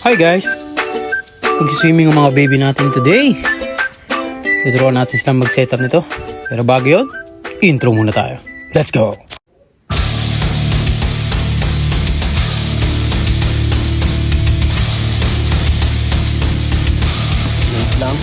Hi guys! Magsiswimming ang mga baby natin today. Tuturuan natin silang mag-setup nito. Pero bago yun, intro muna tayo. Let's go! Wait lang.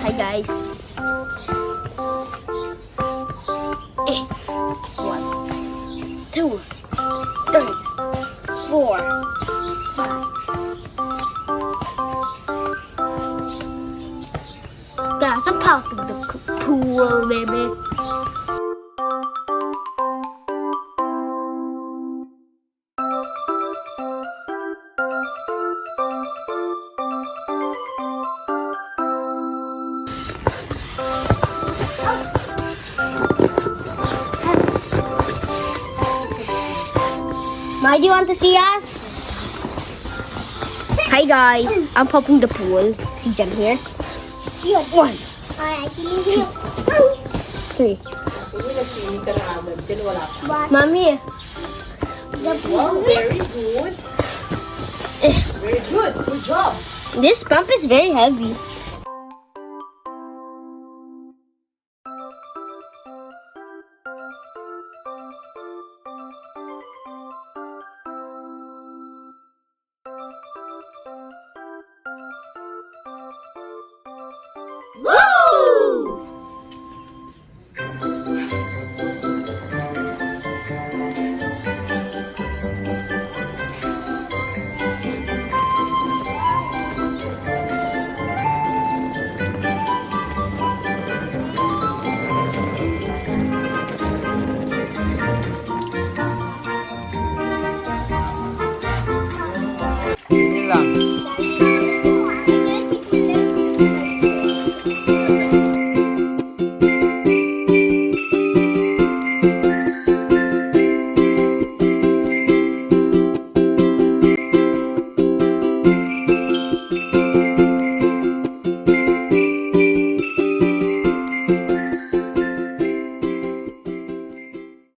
Hi guys. 1, 2, 3, 4, 5. Guys, I'm popping the pool, baby. Why do you want to see us? Hi guys, I'm popping the pool. See Jen here. 1, 2, 3. Mommy. Wow, very good. Very good. Good job. This pump is very heavy.